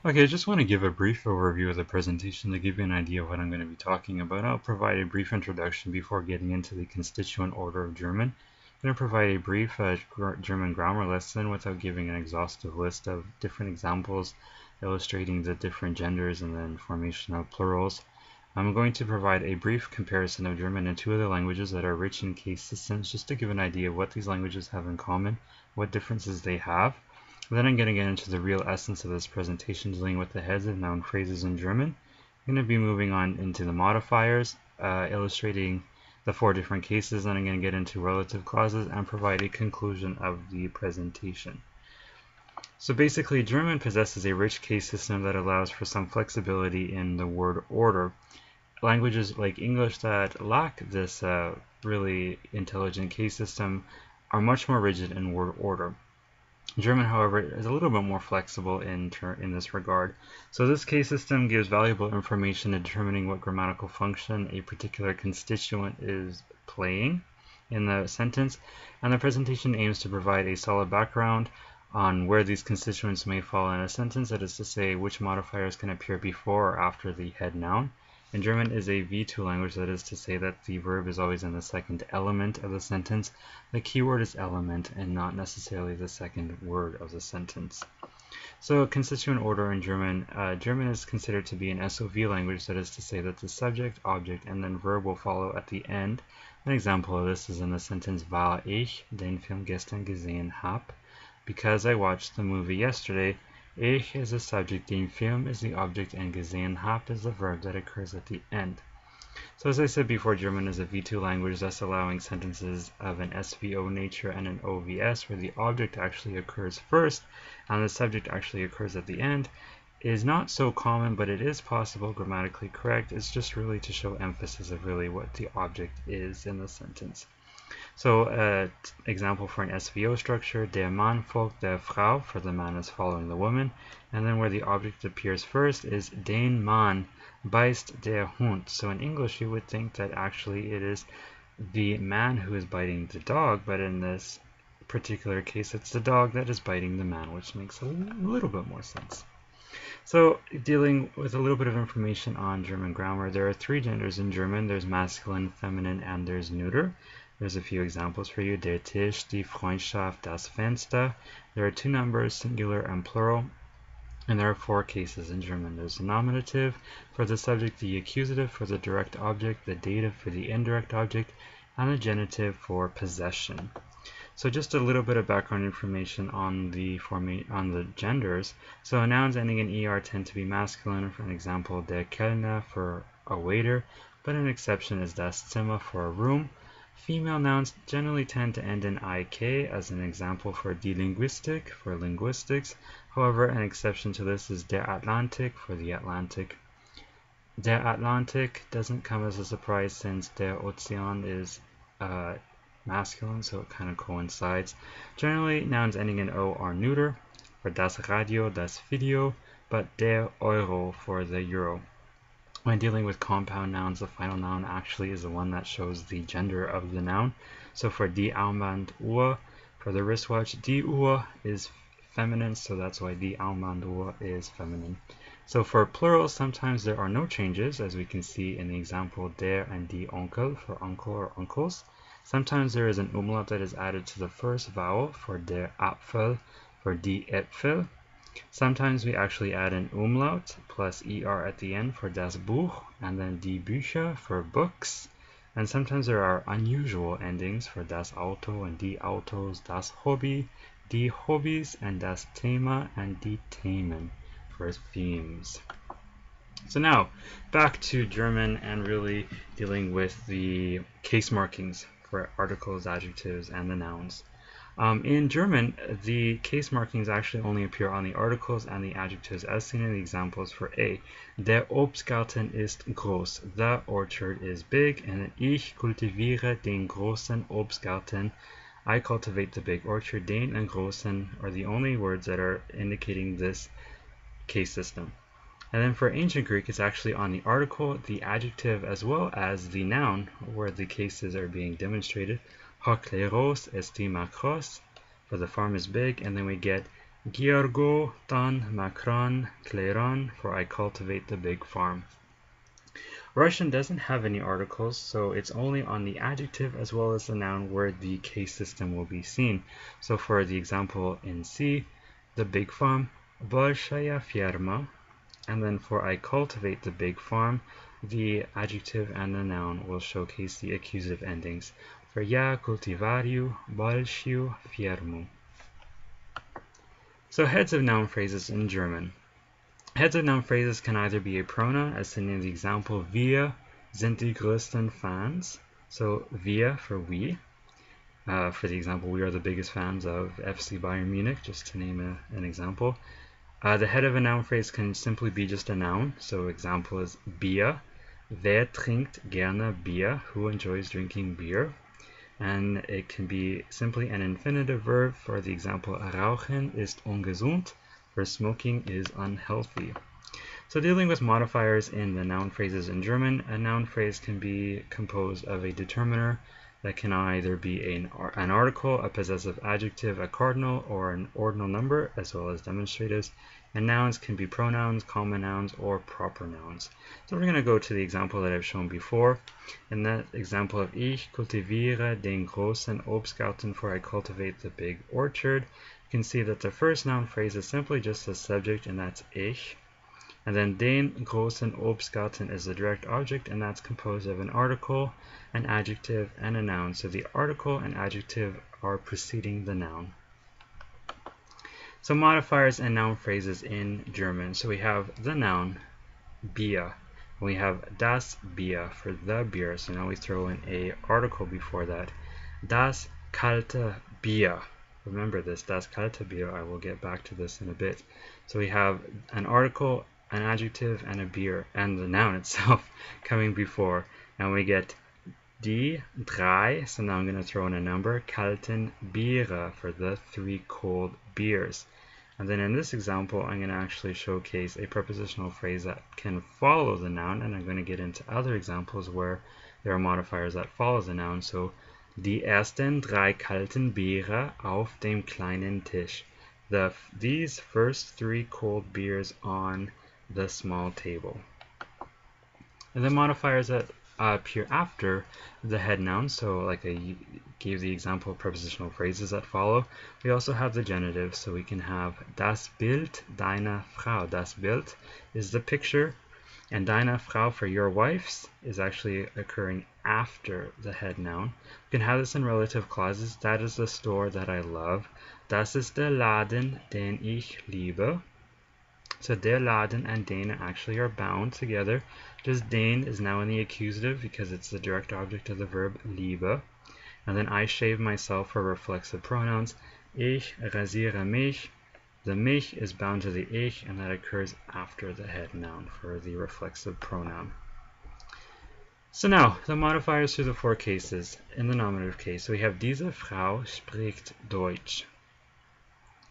Okay, I just want to give a brief overview of the presentation to give you an idea of what I'm going to be talking about. I'll provide a brief introduction before getting into the constituent order of German. I'm going to provide a brief German grammar lesson without giving an exhaustive list of different examples illustrating the different genders and the formation of plurals. I'm going to provide a brief comparison of German and two other languages that are rich in case systems just to give an idea of what these languages have in common, what differences they have. Then I'm going to get into the real essence of this presentation, dealing with the heads of noun phrases in German. I'm going to be moving on into the modifiers, illustrating the four different cases. Then I'm going to get into relative clauses and provide a conclusion of the presentation. So basically, German possesses a rich case system that allows for some flexibility in the word order. Languages like English that lack this really intelligent case system are much more rigid in word order. German, however, is a little bit more flexible in this regard. So this case system gives valuable information in determining what grammatical function a particular constituent is playing in the sentence, and the presentation aims to provide a solid background on where these constituents may fall in a sentence, that is to say, which modifiers can appear before or after the head noun. And German is a V2 language, that is to say that the verb is always in the second element of the sentence. The keyword is element and not necessarily the second word of the sentence. So constituent order in German. German is considered to be an SOV language, that is to say that the subject, object, and then verb will follow at the end. An example of this is in the sentence Weil ich den Film gestern gesehen hab. Because I watched the movie yesterday. Ich is the subject, den Film is the object, and gesehen hab is the verb that occurs at the end. So as I said before, German is a V2 language, thus allowing sentences of an SVO nature and an OVS, where the object actually occurs first and the subject actually occurs at the end, is not so common, but it is possible, grammatically correct. It's just really to show emphasis of really what the object is in the sentence. So example for an SVO structure, der Mann folgt der Frau, for the man is following the woman, and then where the object appears first is den Mann beißt der Hund. So in English you would think that actually it is the man who is biting the dog, but in this particular case it's the dog that is biting the man, which makes a little bit more sense. So dealing with a little bit of information on German grammar, there are three genders in German. There's masculine, feminine, and there's neuter. There's a few examples for you. Der Tisch, die Freundschaft, das Fenster. There are two numbers, singular and plural. And there are four cases in German. There's the nominative for the subject, the accusative for the direct object, the dative for the indirect object, and the genitive for possession. So just a little bit of background information on the genders. So nouns ending in er tend to be masculine. For an example, der Kellner for a waiter, but an exception is das Zimmer for a room. Female nouns generally tend to end in ik, as an example for die Linguistik, for linguistics. However, an exception to this is der Atlantik, for the Atlantic. Der Atlantik doesn't come as a surprise since der Ozean is masculine, so it kind of coincides. Generally, nouns ending in o are neuter, for das Radio, das Video, but der Euro for the euro. When dealing with compound nouns, the final noun actually is the one that shows the gender of the noun. So for die Armbanduhr, for the wristwatch, die Uhr is feminine, so that's why die Armbanduhr is feminine. So for plural, sometimes there are no changes, as we can see in the example der and die Onkel, for uncle or uncles. Sometimes there is an umlaut that is added to the first vowel, for der Apfel, for die Äpfel. Sometimes we actually add an umlaut plus er at the end for das Buch, and then die Bücher for books. And sometimes there are unusual endings for das Auto and die Autos, das Hobby, die Hobbys, and das Thema and die Themen for themes. So now, back to German and really dealing with the case markings for articles, adjectives, and the nouns. In German, the case markings actually only appear on the articles and the adjectives, as seen in the examples for A. Der Obstgarten ist groß. The orchard is big. And ich kultiviere den großen Obstgarten. I cultivate the big orchard. Den and großen are the only words that are indicating this case system. And then for ancient Greek, it's actually on the article, the adjective, as well as the noun, where the cases are being demonstrated. Hoc leros esti macros, for the farm is big, and then we get Giorgo tan makran kleron, for I cultivate the big farm. Russian doesn't have any articles, so it's only on the adjective as well as the noun where the case system will be seen. So for the example in C, the big farm, большая ферма, and then for I cultivate the big farm, the adjective and the noun will showcase the accusative endings. For я культиварю большую ферму. So heads of noun phrases in German. Heads of noun phrases can either be a pronoun, as seen in the example, wir sind die größten Fans. So wir for we. For the example, we are the biggest fans of FC Bayern Munich, just to name an example. The head of a noun phrase can simply be just a noun. So example is Bier. Wer trinkt gerne Bier? Who enjoys drinking beer? And it can be simply an infinitive verb. For the example, Rauchen ist ungesund, for smoking is unhealthy. So dealing with modifiers in the noun phrases in German, a noun phrase can be composed of a determiner that can either be an article, a possessive adjective, a cardinal, or an ordinal number, as well as demonstratives. And nouns can be pronouns, common nouns, or proper nouns. So we're going to go to the example that I've shown before. In that example of Ich kultiviere den großen Obstgarten, for I cultivate the big orchard, you can see that the first noun phrase is simply just a subject, and that's Ich. And then den großen Obstgarten is the direct object, and that's composed of an article, an adjective, and a noun. So the article and adjective are preceding the noun. So modifiers and noun phrases in German. So we have the noun, Bier. We have das Bier for the beer. So now we throw in a article before that. Das kalte Bier. Remember this, das kalte Bier. I will get back to this in a bit. So we have an article, an adjective, and a beer, and the noun itself coming before. And we get die drei, so now I'm going to throw in a number, kalten Biere, for the 3 cold beers. And then in this example, I'm going to actually showcase a prepositional phrase that can follow the noun, and I'm going to get into other examples where there are modifiers that follow the noun. So, die ersten 3 kalten Biere auf dem kleinen Tisch. These first 3 cold beers on the small table. And then modifiers that appear after the head noun, so like I gave the example of prepositional phrases that follow, we also have the genitive, so we can have das Bild deiner Frau. Das Bild is the picture, and deine Frau for your wife's is actually occurring after the head noun. We can have this in relative clauses. That is the store that I love. Das ist der Laden, den ich liebe. So der Laden and den actually are bound together. Just den is now in the accusative because it's the direct object of the verb liebe. And then I shave myself for reflexive pronouns. Ich rasiere mich. The mich is bound to the ich, and that occurs after the head noun for the reflexive pronoun. So now, the modifiers through the 4 cases. In the nominative case, we have diese Frau spricht Deutsch.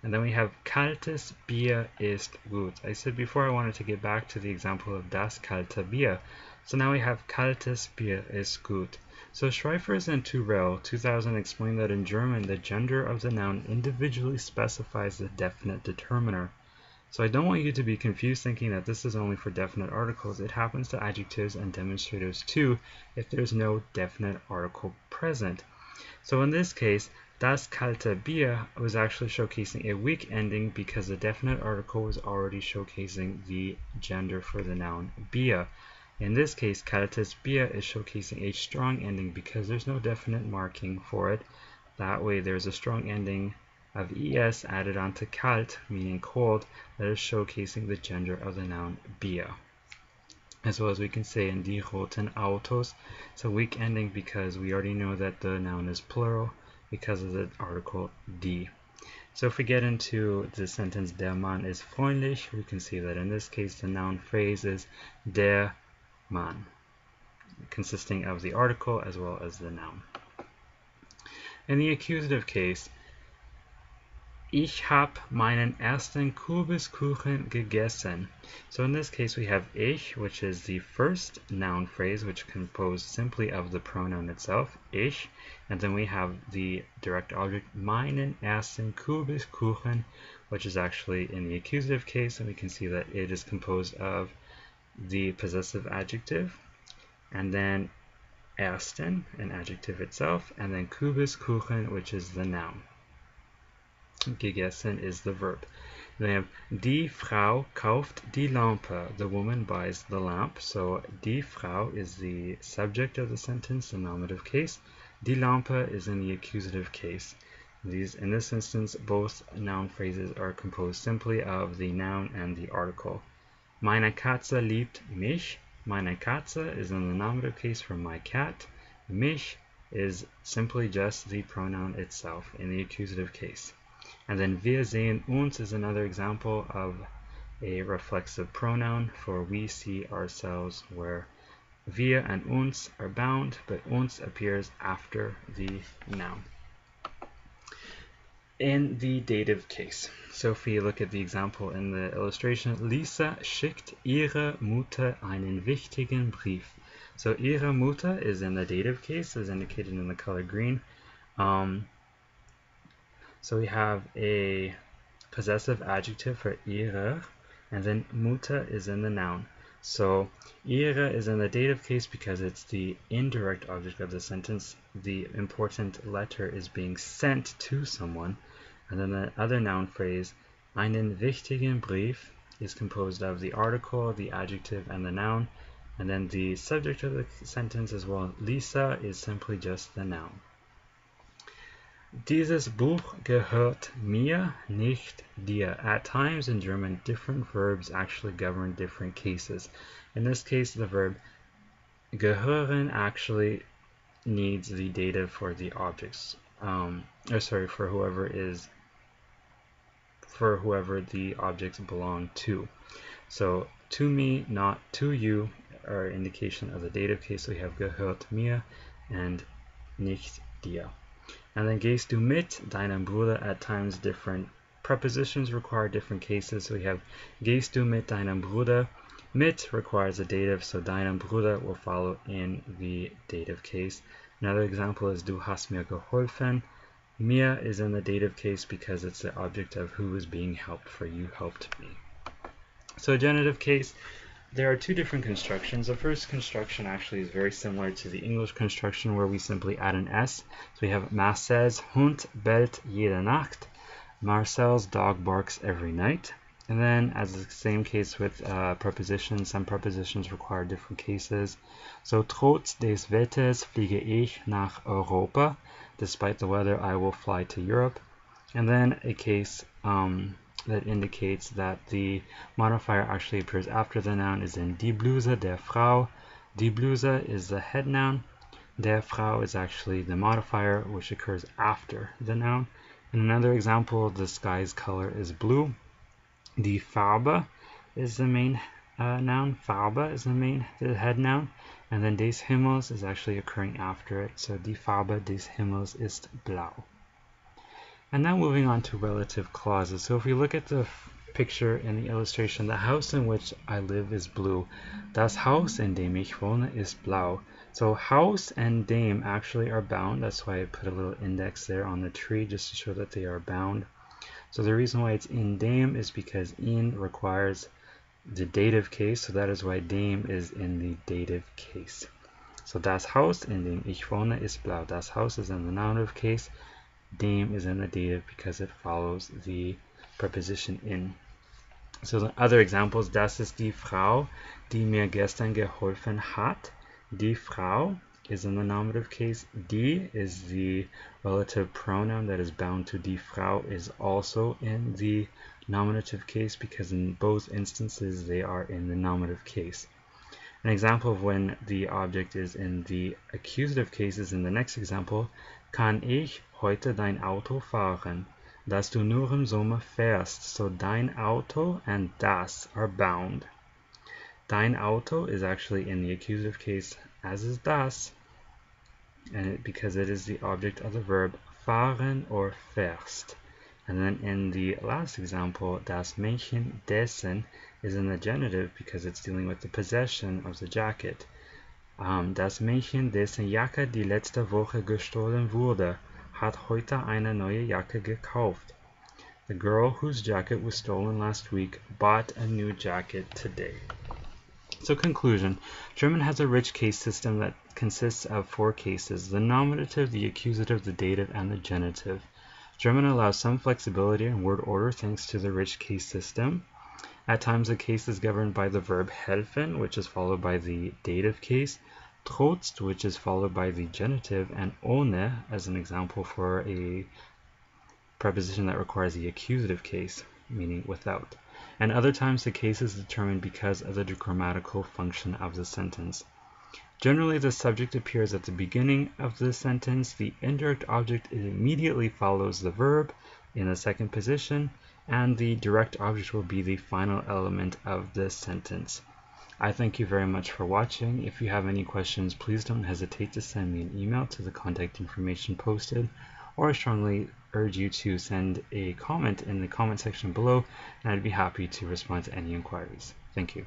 And then we have kaltes Bier ist gut. I said before I wanted to get back to the example of das kalte Bier. So now we have kaltes Bier ist gut. So Schreifers and Turrell, 2000, explained that in German, the gender of the noun individually specifies the definite determiner. So I don't want you to be confused thinking that this is only for definite articles. It happens to adjectives and demonstratives too if there's no definite article present. So in this case, das kalte Bier was actually showcasing a weak ending because the definite article was already showcasing the gender for the noun Bier. In this case, kaltes Bier is showcasing a strong ending because there's no definite marking for it. That way there's a strong ending of es added onto kalt, meaning cold, that is showcasing the gender of the noun Bier. As well as we can say in die roten Autos, it's a weak ending because we already know that the noun is plural because of the article die. So if we get into the sentence der Mann ist freundlich, we can see that in this case the noun phrase is der Mann, consisting of the article as well as the noun. In the accusative case, Ich hab meinen ersten Kürbiskuchen gegessen. So in this case we have ich, which is the first noun phrase, which is composed simply of the pronoun itself, ich, and then we have the direct object, meinen ersten Kürbiskuchen, which is actually in the accusative case, and we can see that it is composed of the possessive adjective, and then ersten, an adjective itself, and then Kürbiskuchen, which is the noun. Gegessen is the verb. Then we have die Frau kauft die Lampe. The woman buys the lamp. So die Frau is the subject of the sentence, the nominative case. Die Lampe is in the accusative case. In this instance, both noun phrases are composed simply of the noun and the article. Meine Katze liebt mich. Meine Katze is in the nominative case for my cat. Mich is simply just the pronoun itself in the accusative case. And then wir sehen uns is another example of a reflexive pronoun for we see ourselves, where wir and uns are bound, but uns appears after the noun. In the dative case, so if we look at the example in the illustration, Lisa schickt ihre Mutter einen wichtigen Brief. So ihre Mutter is in the dative case, as indicated in the color green. So we have a possessive adjective for ihre, and then Mutter is in the noun. So ihre is in the dative case because it's the indirect object of the sentence. The important letter is being sent to someone. And then the other noun phrase, einen wichtigen Brief, is composed of the article, the adjective, and the noun. And then the subject of the sentence as well, Lisa, is simply just the noun. Dieses Buch gehört mir, nicht dir. At times in German, different verbs actually govern different cases. In this case, the verb gehören actually needs the dative for the objects. For whoever the objects belong to. So to me, not to you, are indication of the dative case. So we have gehört mir and nicht dir. And then gehst du mit deinem Bruder. At times different prepositions require different cases. So we have gehst du mit deinem Bruder. Mit requires a dative, so deinem Bruder will follow in the dative case. Another example is du hast mir geholfen. Mir is in the dative case because it's the object of who is being helped, for you helped me. So genitive case, there are two different constructions. The first construction actually is very similar to the English construction, where we simply add an S. So we have Marcel's Hund bellt jede Nacht. Marcel's dog barks every night. And then, as the same case with prepositions, some prepositions require different cases. So trotz des Wetters fliege ich nach Europa. Despite the weather, I will fly to Europe. And then a case that indicates that the modifier actually appears after the noun is in die Bluse der Frau. Die Bluse is the head noun. Der Frau is actually the modifier, which occurs after the noun. In another example, the sky's color is blue. Die Farbe is the main noun. Farbe is the head noun. And then des Himmels is actually occurring after it. So die Farbe des Himmels ist blau. And now moving on to relative clauses. So if we look at the picture in the illustration, the house in which I live is blue. Das Haus, in dem ich wohne, ist blau. So house and dem actually are bound. That's why I put a little index there on the tree just to show that they are bound. So the reason why it's in dem is because in requires the dative case. So that is why dem is in the dative case. So das Haus, in dem ich wohne, ist blau. Das Haus is in the nominative case. Dem is in the dative because it follows the preposition in. So the other examples, das ist die Frau, die mir gestern geholfen hat. Die Frau is in the nominative case. Die is the relative pronoun that is bound to die Frau, is also in the nominative case because in both instances they are in the nominative case. An example of when the object is in the accusative case is in the next example. Kann ich heute dein Auto fahren, dass du nur im Sommer fährst? So dein Auto and das are bound. Dein Auto is actually in the accusative case, as is das, and because it is the object of the verb fahren or fährst. And then in the last example, das Mädchen dessen is in the genitive because it's dealing with the possession of the jacket. Das Mädchen, dessen Jacke die letzte Woche gestohlen wurde, hat heute eine neue Jacke gekauft. The girl whose jacket was stolen last week bought a new jacket today. So conclusion, German has a rich case system that consists of 4 cases: the nominative, the accusative, the dative, and the genitive. German allows some flexibility in word order thanks to the rich case system. At times the case is governed by the verb helfen, which is followed by the dative case, trotz, which is followed by the genitive, and ohne as an example for a preposition that requires the accusative case, meaning without. And other times the case is determined because of the grammatical function of the sentence. Generally, the subject appears at the beginning of the sentence, the indirect object immediately follows the verb in the second position, and the direct object will be the final element of the sentence. I thank you very much for watching. If you have any questions, please don't hesitate to send me an email to the contact information posted, or I strongly urge you to send a comment in the comment section below, and I'd be happy to respond to any inquiries. Thank you.